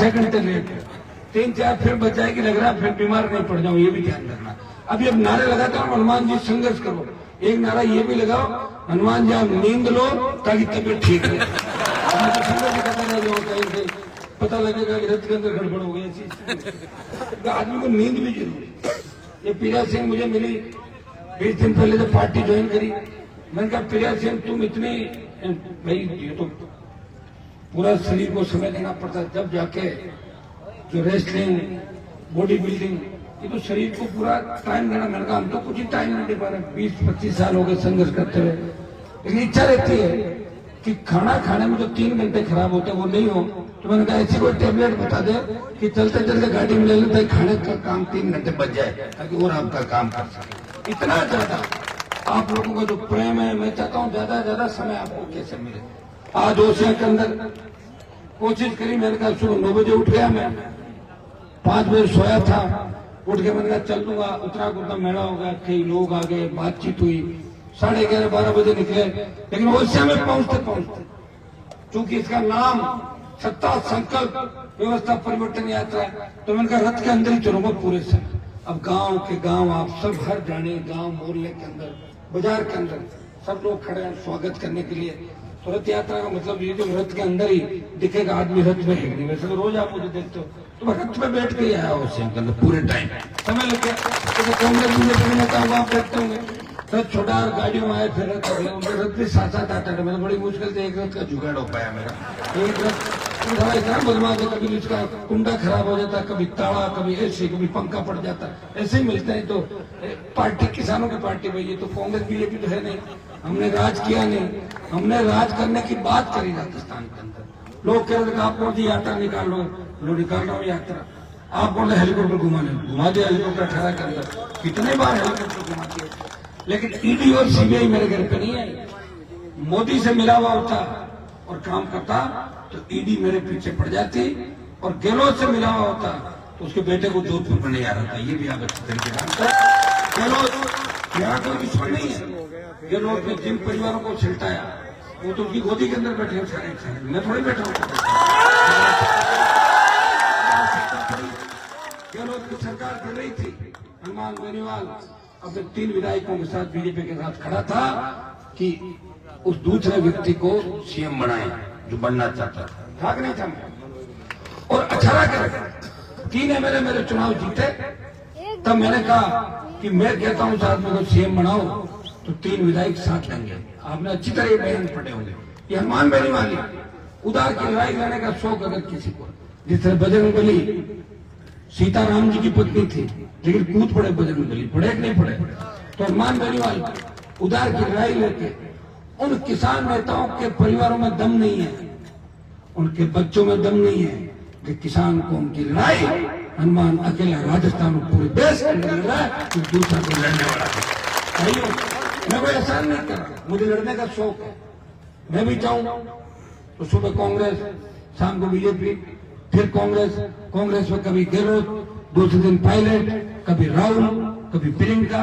5-6 घंटे लेट है, 3-4 फिर बच जाएगी, लग रहा है फिर बीमार नहीं पड़ जाऊं, ये भी ध्यान रखना। अभी अब नारे लगाता हूँ, हनुमान जी संघर्ष करो। एक नारा ये भी लगाओ, हनुमान जी आप नींद लो ताकि तबीयत ठीक है। कहीं पता लगेगा कि रथ के अंदर गड़बड़ हो गई चीज। आदमी को नींद भी जरूरी। ये प्रिया सिंह मुझे मिली 20 दिन पहले जब पार्टी ज्वाइन करी, मैंने कहा प्रिया सिंह तुम इतनी, भाई ये तो पूरा शरीर को समय देना पड़ता है, जब जाके जो रेसलिंग, बॉडी बिल्डिंग, ये तो शरीर को पूरा टाइम देना। मैंने कहा हम तो कुछ ही टाइम नहीं दे पा रहे, 20-25 साल हो गए संघर्ष करते हुए। लेकिन इच्छा रहती है कि खाना खाने में जो 3 घंटे खराब होते हैं वो नहीं हो। तो मैंने कहा ऐसी कोई टेबलेट बता दे कि चलते चलते गाड़ी में ले लेते हैं, खाने का काम 3 घंटे बच जाए ताकि और आपका काम कर सके। इतना ज्यादा आप लोगों का जो प्रेम है, मैं चाहता हूँ ज्यादा से ज्यादा समय आपको कैसे मिले। आज ओसिया के अंदर कोशिश करी, मैंने कहा सुबह 9 बजे उठ गया, मैं 5 बजे सोया था, उठ के मैंने कहा चल दूंगा। उतना मेला हो गया, कई लोग आ गए, बातचीत हुई, 11:30-12 बजे निकले। लेकिन ओसिया में पहुंचते चूंकि इसका नाम सत्ता संकल्प व्यवस्था परिवर्तन यात्रा है, तो मैंने कहा रथ के अंदर ही चलूंगा पूरे से। अब गांव के गांव आप सब हर जाने, गांव मोहल्ले के अंदर, बाजार के अंदर सब लोग खड़े हैं स्वागत करने के लिए। तो रथ यात्रा का मतलब ये जो रथ के अंदर ही दिखेगा आदमी रथ में है। वैसे तो रोज आप मुझे देखते हो, तो मैं रथ में बैठ के ही आया उस अंदर पूरे टाइम समय लग गया। कांग्रेस बीजेपी नेता हुआ आप देखते होंगे, रथ छोटा गाड़ियों में आए, फिर रथ भी साथ आता था। मैंने बड़ी मुश्किल से एक रथ का जुगाड़ हो पाया मेरा। एक रथ इतना बदमाश है, कभी उसका कुंडा खराब हो जाता, कभी ताला, कभी ऐसे, कभी पंखा पड़ जाता, ऐसे ही मिलते हैं। तो पार्टी किसानों की पार्टी भाई, ये तो कांग्रेस बीजेपी तो है नहीं, हमने राज किया नहीं, हमने राज करने की बात करी राजस्थान के अंदर। लोग कह रहे थे आप कौन सी यात्रा निकाल लो निकाल रहा हूँ यात्रा, आप कौन हेलीकॉप्टर घुमा दिया हेलीकॉप्टर 18 के अंदर, कितने बार हेलीकॉप्टर घुमा दिए। लेकिन ईडी और सीबीआई मेरे घर पे नहीं है। मोदी से मिला हुआ होता और काम करता तो ईडी मेरे पीछे पड़ जाती, और गहलोत से मिला हुआ होता तो उसके बेटे को जोधपुर में नहीं आ रहा था। ये भी आप अच्छी तरीके से, गहलोत यहाँ कोई दुश्मन नहीं है। गहलोत ने जिन परिवारों को छिलटाया वो तो उनकी गोदी के अंदर बैठे सारे, मैं थोड़ी बैठा हूँ। गहलोत की सरकार कर रही थी, हनुमान बेनीवाल अपने 3 विधायकों के साथ बीजेपी के साथ खड़ा था कि उस दूसरे व्यक्ति को सीएम बनाए जो बनना चाहता था, नहीं था। और 18 के 3 एमएलए मेरे चुनाव जीते, तब मैंने कहा कि मैं कहता हूं उस आदमी को सीएम बनाओ तो 3 विधायक साथ लेंगे। आपने अच्छी तरह ये बयान पढ़े होंगे। ये हनुमान बेनीवाल उदार की लड़ाई लड़ने का शौक अगर किसी को, जिस तरह बजरंगबली सीताराम जी की पत्नी थी, लेकिन कूद पड़े बजरंगबली, पड़े कि नहीं पड़े। तो हनुमान बेनीवाल उदार की लड़ाई लेके उन किसान नेताओं के परिवारों में दम नहीं है, उनके बच्चों में दम नहीं है कि किसान को उनकी लड़ाई हनुमान अकेला राजस्थान में पूरे देश के अंदर लड़ रहा है, तो दूसरा को लड़ने वाला है। मैं कोई एहसान नहीं कर रहा, मुझे लड़ने का शौक है। मैं भी चाहूँ तो सुबह कांग्रेस, शाम को बीजेपी, फिर कांग्रेस में कभी गहलोत, दूसरे दिन पायलट, कभी राहुल, कभी प्रियंका,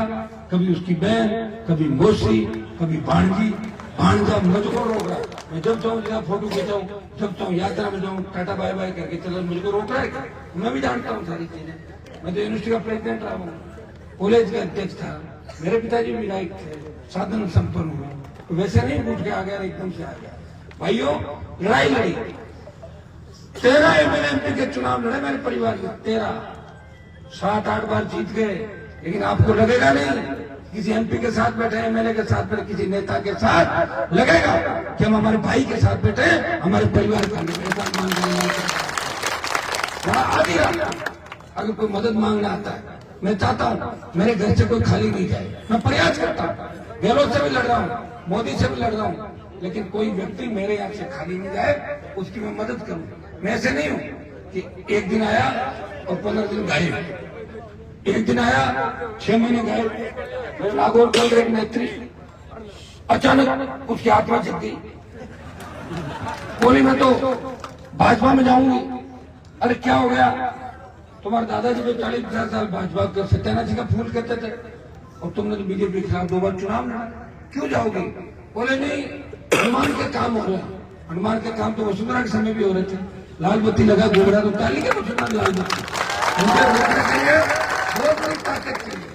कभी उसकी बहन, कभी मौसी, कभी भांजा मुझको रोक रहा है। मैं जब चाहूँ जगह फोटो खींचाऊं, जब चाहूँ यात्रा में जाऊँ, टाटा बाय बाय करके चलो, मुझको रोक रहा है। मैं भी जानता हूँ सारी चीजें। मैं तो यूनिवर्सिटी का प्रेसिडेंट रहा हूँ, कॉलेज का अध्यक्ष था, मेरे पिताजी विधायक थे, साधन संपन्न हुआ, तो वैसे नहीं उठ के आ गया, एकदम से आ गया। भाइयों लड़ाई लड़ी, 13 एमएलए के चुनाव लड़े मेरे परिवार में, 13 7-8 बार जीत गए। लेकिन आपको लगेगा नहीं किसी एमपी के साथ बैठे, एमएलए के साथ बैठे, किसी नेता के साथ लगेगा कि हम हमारे भाई के साथ बैठे, हमारे परिवार का आदि। अगर कोई मदद मांगना आता है, मैं चाहता हूं मेरे घर से कोई खाली नहीं जाए, मैं प्रयास करता हूं, गहलोत से भी लड़ रहा हूं, मोदी से भी लड़ रहा हूं, लेकिन कोई व्यक्ति मेरे यहाँ से खाली नहीं जाए, उसकी मैं मदद करूं। मैं ऐसे नहीं हूं कि एक दिन आया और 15 दिन गायब, एक दिन आया 6 महीने गायब। मेरे नागौर कल एक नेत्री अचानक उसकी आत्मा जग गई, बोली मैं तो भाजपा में जाऊंगी। अरे क्या हो गया? तुम्हारे दादाजी तो 40-50 साल भाजपा कर सत्यानाथ जी का फूल करते थे, और तुमने तो बीजेपी के खिलाफ 2 बार चुनाव लड़ा, क्यों जाओगे? बोले नहीं, हनुमान के काम हो रहे हैं। हनुमान के काम तो वसुंधरा के समय भी हो रहे थे, लाल बत्ती लगा घूम रहा तो ताली के मुसलमान लाल बत्ती उनके रोकने के लिए बहुत बड़ी ताकत चाहिए।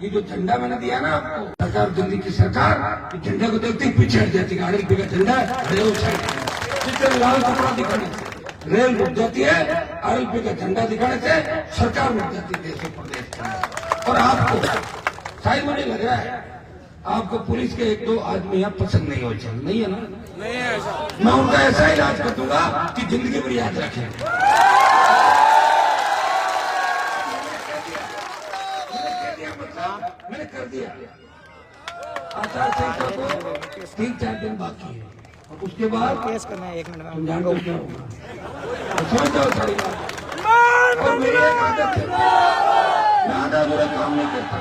ये जो झंडा मैंने दिया ना आपको, सरकार दिल्ली की सरकार झंडे को देखते ही पीछे हट जाती है। RLP का झंडा है वो साइड, लाल कपड़ा दिखाने से रेल रुक जाती है, RLP का झंडा दिखाने से सरकार रुक जाती है देश और प्रदेश के। और आपको शायद मुझे लग रहा है आपको पुलिस के 1-2 आदमी यहाँ पसंद नहीं हो, चल नहीं है ना? नहीं है ऐसा। मैं उनका ऐसा इलाज कर दूंगा कि जिंदगी भर याद रखें। मैंने कर दिया। आचार संहिता को 3-4 दिन बाकी है और उसके बाद केस करना है 1 मिनट में। तुम जानते हो क्या होगा, समझ जाओ सारी बात। और मेरी एक आदत है, मैं आधा बुरा काम नहीं करता,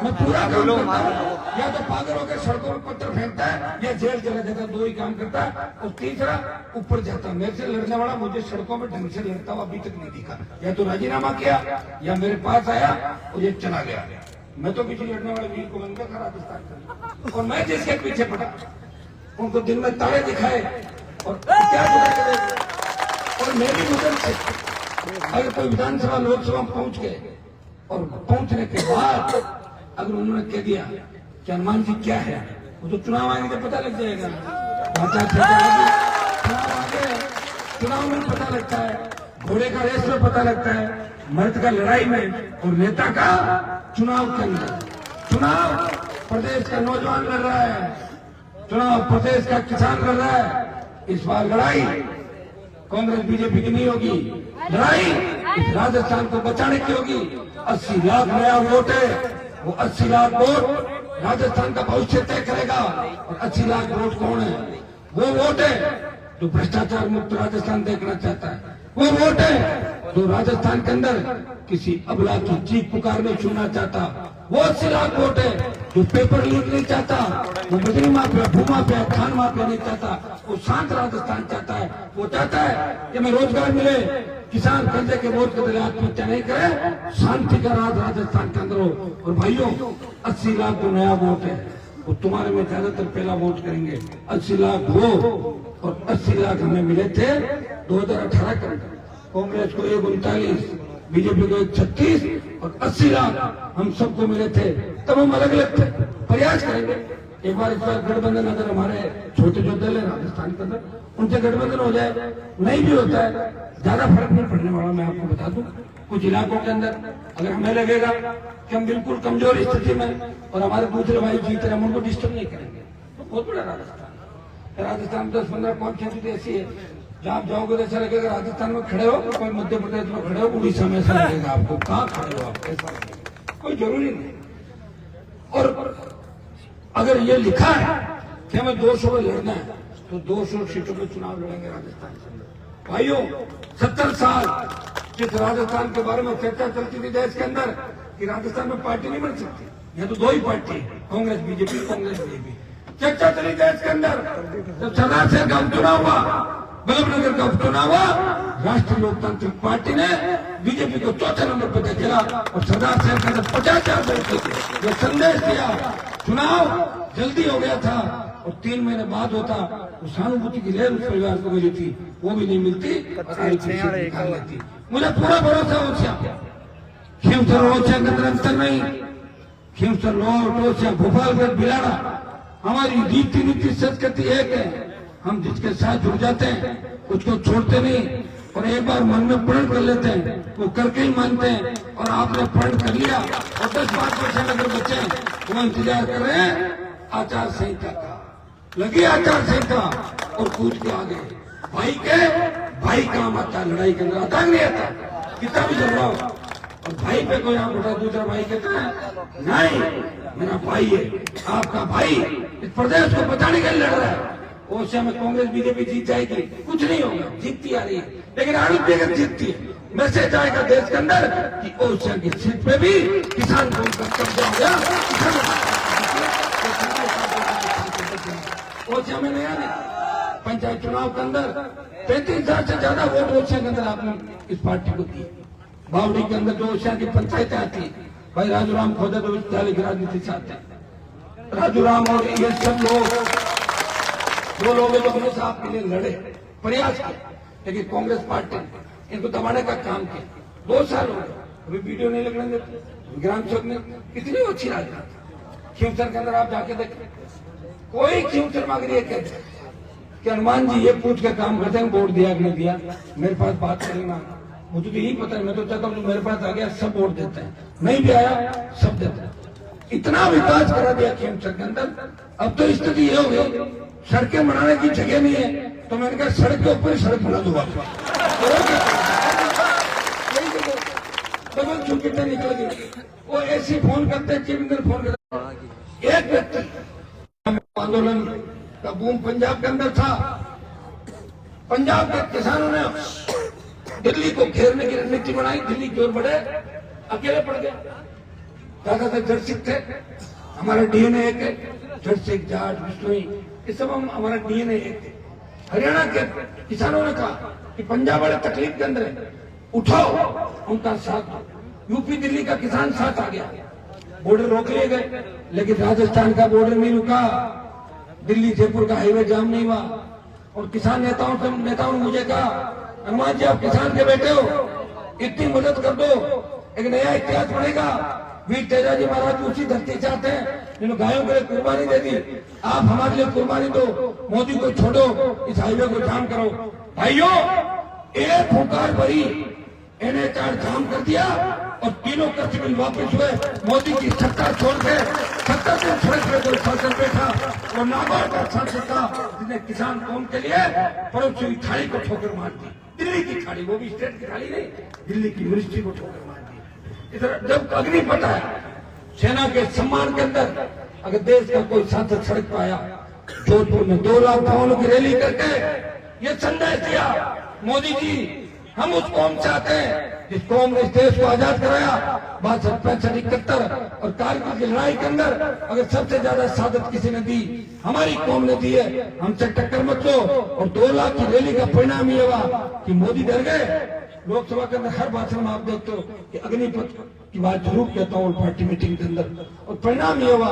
मैं पूरा काम करता हूँ। या तो पागल होकर सड़कों में पत्थर फेंकता है या जेल चला जाता है, 2 ही काम करता है। और तीसरा ऊपर जाता है। मेरे से लड़ने वाला मुझे सड़कों में ढंग से लड़ता हुआ अभी तक नहीं दिखा। या तो राजीनामा किया या मेरे पास आया और ये चला गया। मैं तो किसी लड़ने वाले वीर को बनकर था राजस्थान का, और मैं जिसके पीछे पड़ा उनको दिन में तारे दिखाए और क्या और मेरी मदद से अगर कोई विधानसभा लोकसभा पहुंच गए और पहुंचने के बाद अगर उन्होंने कह दिया कि हनुमान जी क्या है, वो तो चुनाव आने के पता लग जाएगा। चुनाव में पता लगता है, घोड़े का रेस में पता लगता है, मर्द का लड़ाई में और नेता का चुनाव के अंदर। चुनाव प्रदेश का नौजवान लड़ रहा है, चुनाव प्रदेश का किसान लड़ रहा है। इस बार लड़ाई कांग्रेस बीजेपी की नहीं होगी, लड़ाई इस राजस्थान को बचाने की होगी। 80 लाख नया वोट है, वो 80 लाख वोट राजस्थान का भविष्य तय करेगा। और 80 लाख वोट कौन है? वो वोट है जो भ्रष्टाचार मुक्त राजस्थान देखना चाहता है, वो वोट है जो राजस्थान के अंदर किसी अबला की चीख पुकार नहीं सुनना चाहता, वो 80 लाख वोट है जो पेपर लीक नहीं चाहता, वो बिजली माफिया, भू माफिया, खान माफिया नहीं चाहता, वो शांत राजस्थान चाहता है। वो चाहता है कि हमें रोजगार मिले, किसान कर्जे के बोझ के तले आत्महत्या नहीं करे, शांति का राज राजस्थान के अंदर हो। और भाइयों 80 लाख जो नया वोट है वो तुम्हारे में ज्यादातर पहला वोट करेंगे। 80 लाख वो और 80 लाख हमें मिले थे 2018 के अंदर, कांग्रेस को 139, बीजेपी को 136 और 80 लाख हम सबको मिले थे। तब हम अलग अलग थे, प्रयास करेंगे एक बार इस बार गठबंधन अगर हमारे छोटे जो दल है राजस्थान के अंदर उनसे गठबंधन हो जाए, नहीं भी होता है ज्यादा फर्क नहीं पड़ने वाला। मैं आपको बता दूं कुछ इलाकों के अंदर अगर हमें लगेगा कि हम बिल्कुल कमजोर स्थिति में और हमारे दूसरे भाई जीत रहे, हम उनको डिस्टर्ब नहीं करेंगे। तो बहुत बड़ा राजस्थान 10-15 कॉन्स्टिट्यूंसी ऐसी है जहाँ आप जाओगे तो ऐसा लगेगा राजस्थान में खड़े हो, कोई मध्य प्रदेश में खड़े हो, उड़ीसा में ऐसा लगेगा आपको, कहाँ खड़े हो आप, ऐसा कोई जरूरी नहीं। और अगर ये लिखा है कि हमें 200 में लड़ना है तो 200 सीटों पे चुनाव लड़ेंगे राजस्थान से। भाइयों 70 साल जिस राजस्थान के बारे में चर्चा चलती थी देश के अंदर कि राजस्थान में पार्टी नहीं बन सकती, यहाँ तो 2 ही पार्टी है, कांग्रेस बीजेपी, कांग्रेस बीजेपी। चर्चा चली देश के अंदर जब सरदार साहब का उपचुनाव हुआ, बल्लभनगर का उपचुनाव हुआ, राष्ट्रीय लोकतांत्रिक पार्टी ने बीजेपी को 4थे नंबर पर देखा और सरदार साहब का जब 50,000 जो संदेश दिया, चुनाव जल्दी हो गया था और 3 महीने बाद होता, वो सहानुभूति की लहर उस परिवार को मिली थी, वो भी नहीं मिलती। मुझे पूरा भरोसा हो खीमसर ओछा के अंदर अंतर नहीं, खीमसर लोट ओछा भोपालगढ़ बिलाड़ा, हमारी रीति नीति संस्कृति एक है। हम जिसके साथ जुड़ जाते हैं उसको छोड़ते नहीं और एक बार मन में प्रण कर लेते हैं, वो करके ही मानते हैं। और आपने प्रण कर लिया और 10-5% अगर बचे वो इंतजार कर रहे हैं आचार संहिता का, लगी आचार संहिता और कूद के आगे। भाई काम आता है, लड़ाई के अंदर आता नहीं आता, कितना भी झगड़ा हो और भाई पे कोई आप उठा दूसरा भाई कहता है नहीं मेरा भाई है, आपका भाई इस प्रदेश को बचाने के लिए लड़ रहा है। ओसिया में कांग्रेस बीजेपी जीत जाएगी, कुछ नहीं होगा, जीतती आ रही है, लेकिन RLP अगर जीतती है मैसेज आएगा देश के अंदर कि ओसिया की सीट पे भी किसान को कब्जा हो गया। ओसिया में नहीं आने पंचायत चुनाव के अंदर 35,000 से ज्यादा वोट ओसिया के अंदर आपने इस पार्टी को दिए। बावड़ी के अंदर जो ओसिया की पंचायतें आती है, भाई राजूराम खोदा तो विद्यालय की राजनीति से आते हैं। राजूराम और ये सब लोग 2 लोग जो हमेशा आपके लिए लड़े, प्रयास किए, लेकिन कांग्रेस पार्टी इनको दबाने का काम किया। 2 साल हो गए, अभी वीडियो नहीं लगने देते। ग्राम सेवक ने कितनी अच्छी राजनीति, खींवसर के अंदर आप जाके देखें, कोई खींवसर मांग रही है कहते कि हनुमान जी ये पूछ के काम करते हैं, वोट दिया कि नहीं दिया, मेरे पास बात करना, मुझे तो यही पता है। मैं तो चाहता हूँ मेरे पास आ गया सब वोट देते हैं, नहीं भी आया सब देते हैं। इतना विकास करा दिया खींवसर के अंदर। अब तो स्थिति ये हो गई, सड़कें बनाने की जगह नहीं है, तो मैंने कहा सड़क के ऊपर सड़क बना दो डबल चुपीटे निकल गई। वो ऐसी फोन करते चीफ मिनिस्टर फोन करते। एक व्यक्ति आंदोलन का बूम पंजाब के अंदर था, पंजाब के किसानों ने दिल्ली को घेरने की रणनीति बनाई, दिल्ली की ओर बढ़े, अकेले पड़ गए। ज्यादातर जड़ सिख थे, हमारा डीएनए एक है, जड़ सिख जाट विष्णुई ये सब हमारा डीएनए एक है। हरियाणा के किसानों ने कहा कि पंजाब वाले तकलीफ के अंदर है, उठाओ उनका साथ दो। यूपी दिल्ली का किसान साथ आ गया, बॉर्डर रोक लिए गए, लेकिन राजस्थान का बॉर्डर नहीं रुका, दिल्ली जयपुर का हाईवे जाम नहीं हुआ। और किसान नेताओं ने मुझे कहा, हनुमान जी आप किसान के बेटे हो, इतनी मदद कर दो, एक नया इतिहास बनेगा। वीर तेजाजी महाराज उसी धरती से आते हैं जिन्होंने गायों के लिए कुर्बानी दे दी, आप हमारे लिए कुर्बानी दो, मोदी को छोड़ो, इस हाईवे को जाम करो। भाइयों एक फुकार भरी, NH जाम कर दिया और तीनों कृषि बिल वापस हुए। मोदी की सरकार छोड़ के 70 दिन सड़क पे कोई शासन बैठा और नाबार्ड का शासन था जिसने किसान कौम के लिए पड़ोसी की खाड़ी को ठोकर मार दी। दिल्ली की खाड़ी, वो भी स्टेट की खाड़ी नहीं, दिल्ली की मिनिस्ट्री को ठोकर मार दी। इधर जब अग्निपथ है, सेना के सम्मान के अंदर अगर देश का कोई सांसद सड़क पर आया, जोधपुर में 2 लाख गांवों की रैली करके ये संदेश दिया, मोदी जी हम उस कौम से आते हैं जिस कौम ने इस देश को आजाद कराया 62, 71 और कारगिल की लड़ाई के अंदर अगर सबसे ज्यादा शहादत किसी ने दी, हमारी कौम ने दी है। हमसे टक्कर मत लो। और 2 लाख की रैली का परिणाम ये हुआ कि मोदी डर गए। लोकसभा के अंदर हर भाषण में आप देखते हो कि अग्निपथ की बात जरूर कहता हूँ पार्टी मीटिंग के अंदर। और परिणाम ये हुआ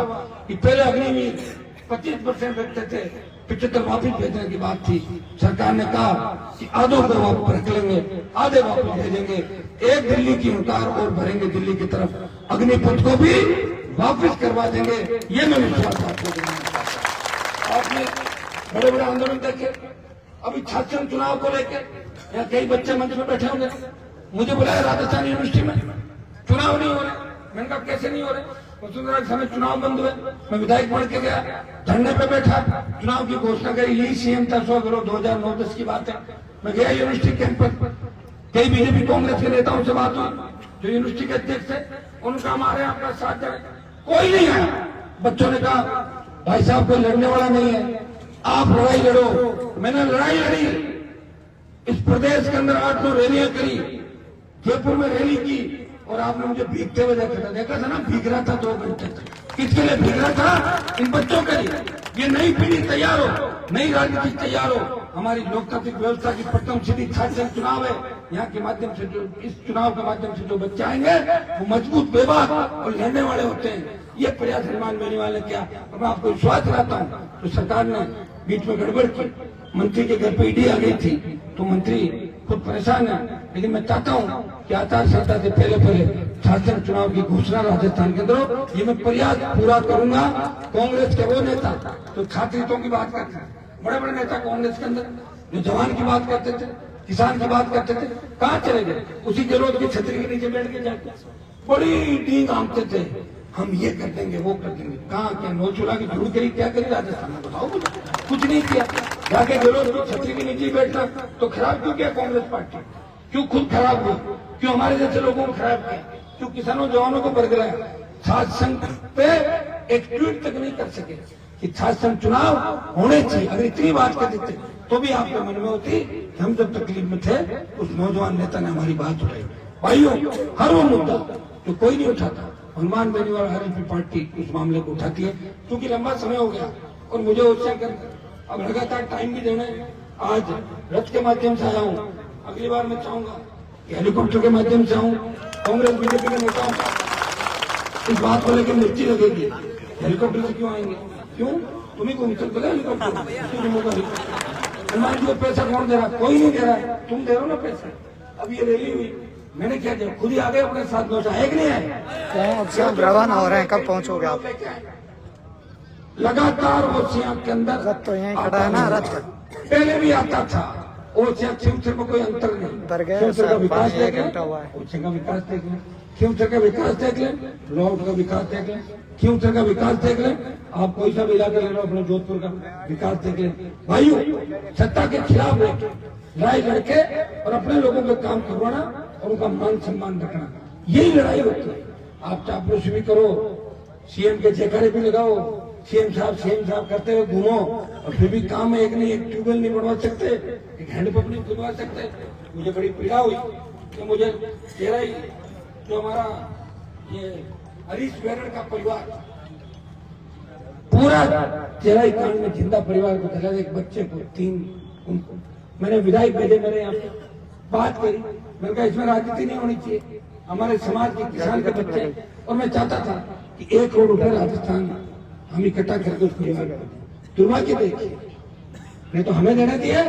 कि पहले अग्निवीर 25% रखते थे, 75 वापिस भेजने की बात थी। सरकार ने कहा कि आधों को वापस रख लेंगे, आधे वापस भेजेंगे, एक दिल्ली की उतार और भरेंगे दिल्ली की तरफ, अग्निपथ को भी वापस करवा देंगे। ये मैं विश्वास आपको देना। आपने बड़े बड़े आंदोलन देखे, अभी छात्र चुनाव को लेकर यहाँ कई बच्चे मंच में बैठे होंगे, मुझे बुलाया राजस्थान यूनिवर्सिटी में, चुनाव नहीं हो रहे। मैंने कहा कैसे नहीं हो रहे? वसुंधरा के समय चुनाव बंद हुए, मैं विधायक बन के गया, धरने पे बैठा, चुनाव की घोषणा करी, यही सीएम था 100 करोड़ 2009-10 की बात है। मैं गया यूनिवर्सिटी कैंपस पर, कई बीजेपी कांग्रेस के नेताओं से बात हुई जो यूनिवर्सिटी के अध्यक्ष थे, उनका हमारे आपका साथ दें, कोई नहीं आया। बच्चों ने कहा भाई साहब कोई लड़ने वाला नहीं है, आप लड़ाई लड़ो। मैंने लड़ाई लड़ी, इस प्रदेश के अंदर 8-9 रैलियां करी, जयपुर में रैली की और आपने मुझे भीगते हुए देखा था ना, भीग रहा था 2 घंटे तक। किसके लिए भीग रहा था? इन बच्चों के लिए। ये नई पीढ़ी तैयार हो, नई राजनीति तैयार हो। हमारी लोकतांत्रिक व्यवस्था की प्रथम सीढ़ी छात्र चुनाव है। यहाँ के माध्यम से जो इस चुनाव के माध्यम से जो बच्चे आएंगे वो मजबूत, बेबाक और लड़ने वाले होते हैं। ये प्रयास हनुमान बेनीवाल ने किया और मैं आपको विश्वास दिलाता हूँ। तो सरकार ने बीच में गड़बड़ की, मंत्री के घर पे ईडी आ गई थी, तो मंत्री खुद परेशान है। लेकिन मैं चाहता हूँ कि आचार संहिता से पहले शासन चुनाव की घोषणा राजस्थान के अंदर हो। ये मैं प्रयास पूरा करूंगा। कांग्रेस के वो नेता तो छात्र हितों की बात करते हैं, बड़े बड़े नेता कांग्रेस के अंदर जो जवान की बात करते थे, किसान की बात करते थे, कहाँ चले गए? उसी जरूरत की छतरी के नीचे बैठ के जाते बड़ी डींग आमते थे, हम ये कर देंगे वो कर देंगे। कहाँ क्या नौ चूल्हा की जरूरत करी? क्या करी राजस्थान में? बताओ मुझे। कुछ नहीं किया। जाके जरूरत की छतरी के नीचे बैठना तो खराब क्यों किया कांग्रेस पार्टी? क्यों खुद खराब हुई? क्यों हमारे जैसे लोगों को खराब किया? क्यों किसानों जवानों को बरगलाया? छात्र संघ पे एक ट्वीट तक नहीं कर सके कि छात्र संघ चुनाव होने चाहिए। अगर इतनी बात कर देते तो भी आपके मन में होती कि हम जब तकलीफ में थे उस नौजवान नेता ने हमारी बात उठाई। भाइयों हर वो मुद्दा जो कोई नहीं उठाता, हनुमान बेनीवाल आरएलपी पार्टी उस मामले को उठाती है। क्योंकि लंबा समय हो गया और मुझे उससे अब लगातार टाइम भी देना है। आज रथ के माध्यम से आया हूँ, अगली बार मैं चाहूंगा कि हेलीकॉप्टर के माध्यम से आऊँ। कांग्रेस बीजेपी के नेताओं इस बात को लेकर मिर्ची लगेगी, हेलीकॉप्टर से क्यों आएंगे? क्यों? तुम्हें को मिसल हेलीकॉप्टर हनुमान जी को पैसा कौन दे रहा? कोई नहीं दे रहा, तुम दे रहे हो ना पैसा। अब ये रैली हुई, मैंने क्या किया, खुद ही आ गए अपने साथ नोचा है कि नहीं है? अब रवाना हो रहे हैं, कब पहुंचोगे आप? लगातार ओसियां के अंदर रथ तो यहीं खड़ा है ना, रथ पहले भी आता था। ओसियां खिमसर में कोई अंतर नहीं। खिमसर का विकास देख लें, ओसियां का विकास देख लें, खिमसर का विकास देख लें, लौट का विकास देख लें, खिमसर का विकास देख लें। आप कोई सा भी इलाका ले लो, अपने जोधपुर का विकास देख लें। भाइयों, सत्ता के खिलाफ लड़ाई लड़के और अपने लोगों का काम करवाना और उनका मान सम्मान रखना, यही लड़ाई होती है। आप चापलूसी भी करो, सीएम के जयकारे भी लगाओ, सीएम साहब करते हुए घूमो, और फिर भी काम एक नहीं, एक ट्यूबवेल नहीं बनवा सकते, एक हैंडपंप नहीं बनवा सकते। मुझे बड़ी पीड़ा हुई कि मुझे तेरा ही जो हमारा ये हरीश बैरड़ का परिवार पूरा तेरा ही कांड में जिंदा परिवार को चला, एक बच्चे को 3 उनको मैंने विधायक भेजे, मेरे यहाँ पे बात करी, मैंने कहा इसमें राजनीति नहीं होनी चाहिए, हमारे समाज के किसान के बच्चे, और मैं चाहता था कि 1 करोड़ रुपए राजस्थान हम इकट्ठा करके उस परिवार को दें। दुर्भाग्य देखिए, नहीं तो हमें देना दिया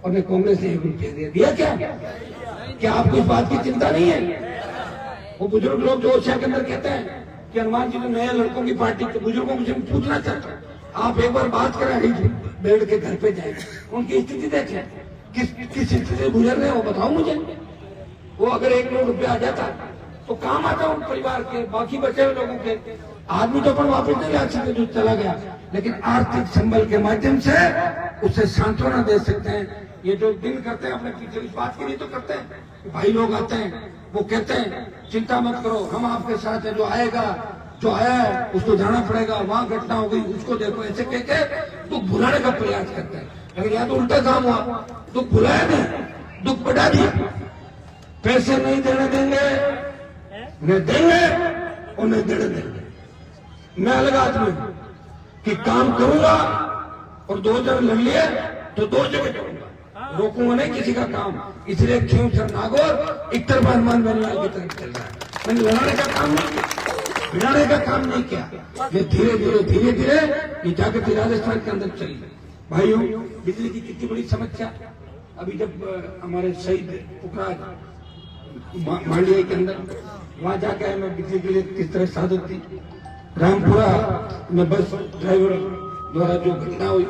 और ने कांग्रेस ने 1 रुपया दिया। क्या आपको इस बात की चिंता नहीं है? वो बुजुर्ग लोग जो ओसिया के अंदर कहते हैं कि हनुमान जी ने नए लड़कों की पार्टी के बुजुर्गों से पूछना चाहता हूँ, आप एक बार बात करें, बैठ के घर पे जाए, उनकी स्थिति देखें, किस स्थिति से गुजर रहे हैं वो बताओ मुझे। वो अगर 1 करोड़ रुपया आ जाता तो काम आता उन परिवार के, बाकी बचे हुए लोगों के। आदमी तो अपन वापस नहीं ला सकते जो चला गया, लेकिन आर्थिक संबल के माध्यम से उसे सांत्वना दे सकते हैं। ये जो दिन करते हैं अपने पीछे इस बात के लिए तो करते हैं, भाई लोग आते हैं, वो कहते हैं चिंता मत करो, हम आपके साथ है, जो आएगा जो आया है उसको जाना पड़ेगा, वहां घटना हो गई उसको देखो, ऐसे कहते दुख भुलाने का प्रयास करते हैं। लेकिन यहाँ तो उल्टा काम हुआ, दुख भुलाया नहीं, दुख बढ़ा दिया। पैसे नहीं देने देंगे, न देंगे और न देने देंगे। मैं अलग आदमी हूं कि काम करूंगा और 2 जगह लड़ लिए तो 2 जगह करूंगा, रोकूंगा नहीं किसी का काम। इसलिए खिमसर नागौर एक तरफ हनुमान बेनीवाल की तरफ चल रहा है। मैंने लड़ाने का काम नहीं किया, भिड़ाने का काम नहीं किया। ये धीरे धीरे ये जागृति राजस्थान के अंदर चली। भाइयों, बिजली की कितनी बड़ी समस्या। अभी जब हमारे शहीद पुखराज मांडिया के अंदर वहां जाकर मैं बिजली के लिए किस तरह साधक थी, रामपुरा में बस ड्राइवर द्वारा जो घटना हुई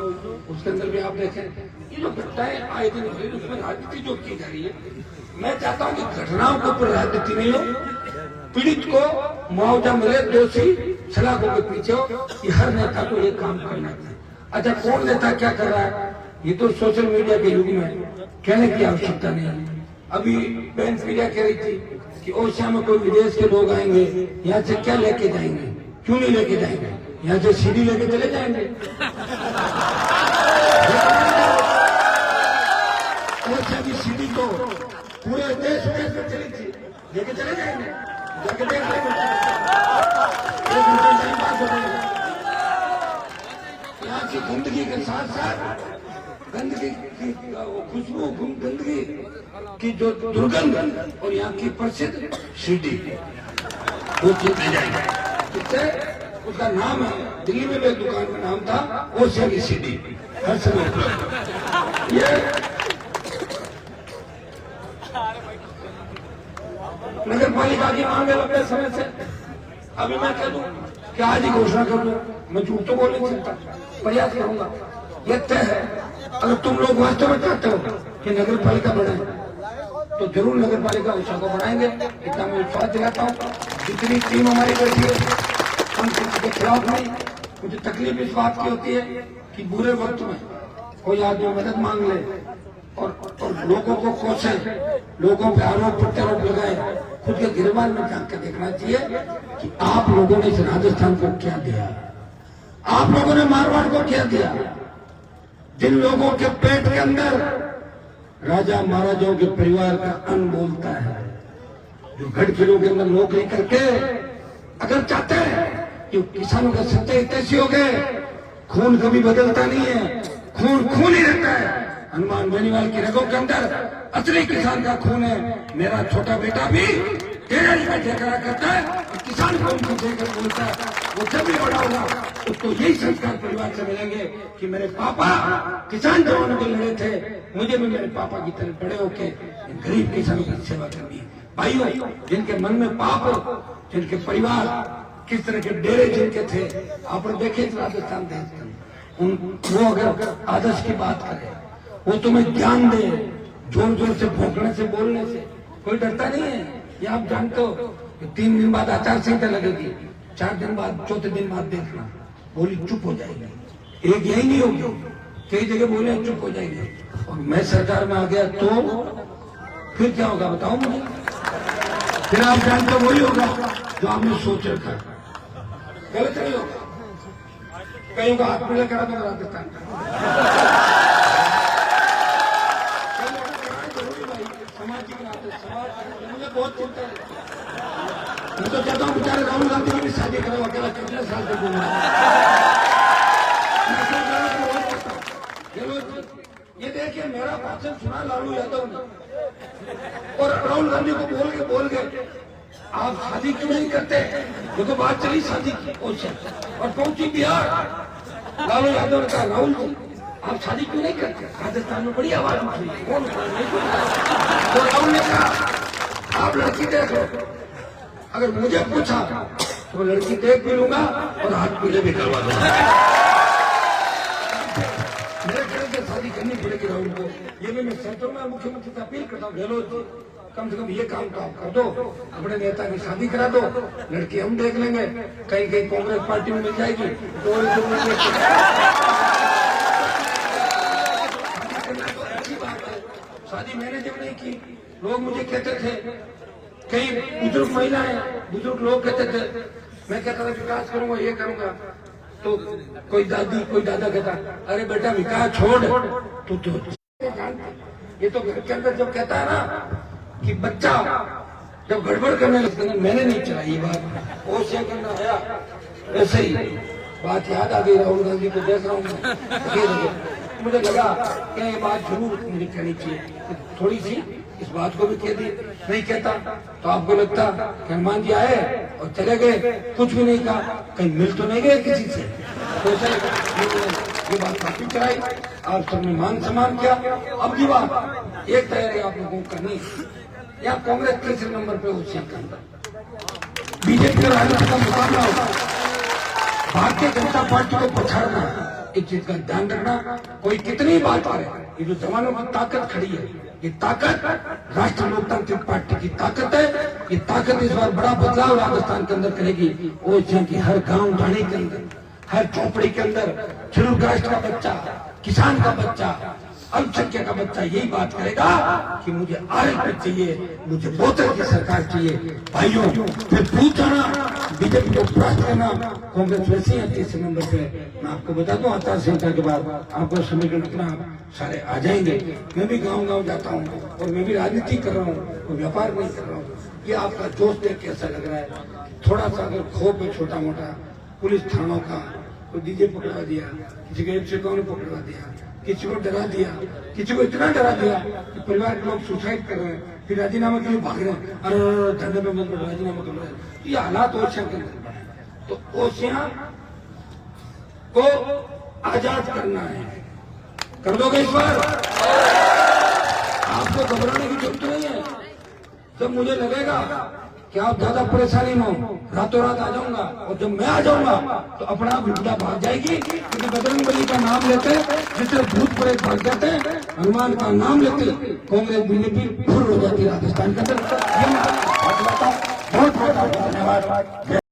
उसके अंदर भी आप देखें, ये जो घटनाएं आए दिन हो रही है उसमें राजनीति जो की जा रही है। मैं चाहता हूं कि घटनाओं के ऊपर राजनीति नहीं हो, पीड़ित को मुआवजा मिले, दोषी सलाखों के पीछे हो। ये हर नेता को ये काम करना चाहिए। अच्छा, कौन नेता क्या कर रहा है ये तो सोशल मीडिया के युग में कहने की आवश्यकता नहीं है। अभी बहन प्रिया कह रही थी कि ओसिया में कोई विदेश के लोग आएंगे, यहाँ से क्या लेके जाएंगे, क्यों नहीं लेके जाएंगे, यहाँ से सीढ़ी लेके चले जाएंगे। ओसिया की सीढ़ी तो पूरे देश में चली थी, लेके चले जाएंगे, जाके देख लेंगे, यहाँ की गंदगी के साथ साथ गंदगी की खुशबू, गंदगी की जो दुर्गंध और यहाँ की प्रसिद्ध सीढ़ी वो चीज जाएगी। जिससे उसका नाम है, दिल्ली में भी एक दुकान का नाम था ओसिया की सीढ़ी, हर समय ये नगर पालिका की मांग है लंबे समय से। अभी मैं कह दूं कि आज ही घोषणा कर दूं, मैं झूठ तो बोल नहीं सकता, प्रयास करूंगा। यह तय है, अगर तुम लोग वास्तव में चाहते हो कि नगर पालिका बढ़े तो जरूर नगर पालिका ओसिया को बढ़ाएंगे, इतना मैं विश्वास दिलाता हूँ। जितनी टीम हमारी बैठी है हम किसी के खिलाफ नहीं। मुझे तकलीफ इस बात की होती है कि बुरे वक्त में कोई आदमी मदद मांग ले और लोगों को कोसे, लोगों पे आरोप प्रत्यारोप लगाए। खुद के गिरबान में जाकर देखना चाहिए कि आप लोगों ने इस राजस्थान को क्या दिया, आप लोगों ने मारवाड़ को क्या दिया। जिन लोगों के पेट के अंदर राजा महाराजाओं के परिवार का अन्न बोलता है, जो गढ़किलों के अंदर नौकरी करके अगर चाहते हैं कि किसानों का सत्य हितैषी हो गए, खून कभी बदलता नहीं है, खून खून ही रहता है। हनुमान बेनीवाल की रगों के अंदर असली किसान का खून है। मेरा छोटा बेटा भी टेढ़ी का ठेकरा करता है और किसान को उनको देकर बोलता है। वो जब भी बड़ा होगा उसको यही संस्कार परिवार से मिलेंगे कि मेरे पापा किसान जवानों के लड़े थे, मुझे भी मेरे पापा की तरह बड़े होके गरीब किसानों की सेवा करनी है। भाइयों, जिनके मन में पाप हो, जिनके परिवार किस तरह के डेरे जिनके थे, आपने देखे राजस्थान देश वो अगर आदर्श की बात करे, वो तुम्हें ज्ञान दे, जोर जोर से भौंकने से बोलने से कोई डरता नहीं है। ये आप जानते हो 3 दिन बाद आचार संहिता लगेगी, 4 दिन बाद, चौथे दिन बाद देखना बोली चुप हो जाएगी। एक यही नहीं होगी, कई जगह बोले चुप हो जाएंगे। और मैं सरकार में आ गया तो फिर क्या होगा बताओ मुझे? फिर आप जानते हो वही होगा जो आपने सोच रखा, गलत नहीं होगा। कहीं का हाथ पीला करा दूंगा राजस्थान का, समाज की बात है। समाज मुझे बहुत चिंता है। मैं तो चाहता हूँ बेचारे राहुल गांधी की भी शादी करो, अकेला कितने साल तक दूंगा। ये देखिए मेरा भाषण सुना लालू यादव ने और राहुल गांधी को बोल के आप शादी क्यों नहीं करते? देखो बात चली शादी की और पहुंची बिहार। लालू यादव ने कहा राहुल जी आप शादी क्यों नहीं करते? राजस्थान में बड़ी आवाज उठी, कौन तो राहुल ने कहा आप लड़की देख लो, अगर मुझे पूछा तो लड़की देख भी लूंगा और हाथ पीले भी करवा दूंगा। मेरे ख्याल से शादी करनी पड़ेगी राहुल को। ये भी मैं सेंट्रल में मुख्यमंत्री से अपील करता हूँ, गहलोत कम से कम ये काम तो आप कर दो, अपने नेता की शादी करा दो, लड़की हम देख लेंगे, कहीं कहीं कांग्रेस पार्टी में मिल जाएगी तो अच्छी बात है। शादी मैंने जब नहीं की, लोग मुझे कहते थे, कई बुजुर्ग महिलाएं, बुजुर्ग लोग कहते थे, मैं कहता था विकास करूंगा, ये करूंगा, तो कोई दादी कोई दादा कहता अरे बेटा विकास छोड़ तू तो ये तो घर के अंदर जब कहता है ना कि बच्चा जब गड़बड़ करने लगता है, मैंने नहीं चलाई ये बात, वो से करना आया ऐसे ही बात याद आ गई। राहुल गांधी को देख रहा हूँ, मुझे लगा कि ये बात जरूर मुझे कहनी चाहिए, थोड़ी सी इस बात को भी कह दी। नहीं कहता तो आपको लगता कि हनुमान जी आए और चले गए, कुछ भी नहीं कहा, कहीं मिल तो नहीं गए किसी से। तो ये बात काफी कराई, आप सबने मान सम्मान किया। अब की बात एक तैयारी आप लोगों को करनी, या कांग्रेस तीसरे नंबर पे हो, बीजेपी का राजनीति का मुकाबला होगा, भारतीय जनता पार्टी को पछाड़ना, एक चीज का ध्यान रखना, कोई कितनी बात करे, ये जो जवानों की ताकत खड़ी है, ये ताकत राष्ट्रीय लोकतांत्रिक पार्टी की ताकत है। ये ताकत इस बार बड़ा बदलाव राजस्थान के अंदर करेगी। वो की हर गांव ढाणी के अंदर, हर झोपड़ी के अंदर शेड्यूल कास्ट का बच्चा, किसान का बच्चा, अल्पसंख्यक का बच्चा यही बात करेगा कि मुझे आरक्षण चाहिए, मुझे बोतल की सरकार चाहिए। भाइयों, फिर पूछ जाना बीजेपी को परास्त करना, कांग्रेस वैसे ही 30 नंबर पे। मैं आपको बता दूं आचार संहिता के बाद आपको समीकरण इतना सारे आ जाएंगे। मैं भी गाँव जाता हूँ और मैं भी राजनीति कर रहा हूँ और व्यापार नहीं कर रहा हूँ। ये आपका जोश देख कैसा लग रहा है? थोड़ा सा अगर खोप है छोटा मोटा, पुलिस थानों का कोई डीजे पकड़वा दिया, किसी को 151 ने पकड़वा दिया, किसी को डरा दिया, किसी को इतना डरा दिया कि परिवार के लोग सुसाइड कर रहे हैं, फिर राजीनामा के लिए भाग रहे हैं, अरे धरने में मत राजीनामा कर रहे हैं। ये हालात ओसिया के अंदर बने, तो ओसिया को आजाद करना है, कर दोगे इस बार? आपको घबराने की जरूरत नहीं है। जब मुझे लगेगा कि आप ज्यादा परेशानी में हो, रातों रात आ जाऊंगा, और जब मैं आ जाऊंगा तो अपना आप विपदा भाग जाएगी। क्योंकि बजरंग बली का नाम लेते जिससे भूत प्रेत भाग जाते हैं, हनुमान का नाम लेते कांग्रेस बीजेपी फुर हो जाती है राजस्थान के अंदर। बहुत बहुत धन्यवाद।